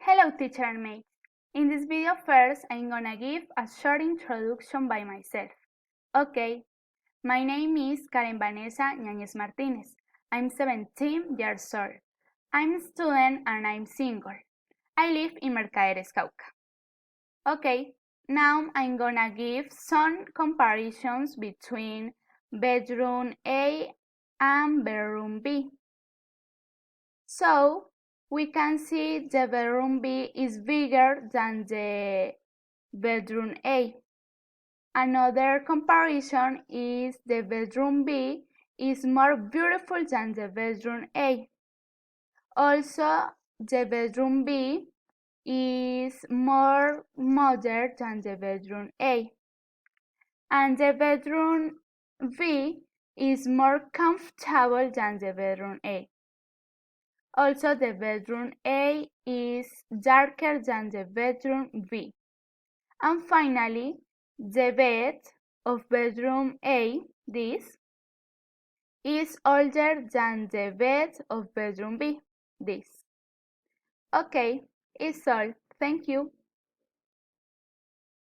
Hello teacher and mates. In this video first I'm gonna give a short introduction by myself. Okay, my name is Karen Vanessa Ñañez Martinez. I'm 17 years old. I'm a student and I'm single. I live in Mercaderes, Cauca. Okay, now I'm gonna give some comparisons between bedroom A and bedroom B. So, we can see the bedroom B is bigger than the bedroom A. Another comparison is the bedroom B is more beautiful than the bedroom A. Also, the bedroom B is more modern than the bedroom A. And the bedroom B is more comfortable than the bedroom A. Also, the bedroom A is darker than the bedroom B. And finally, the bed of bedroom A, this, is older than the bed of bedroom B, this. Okay, it's all. Thank you.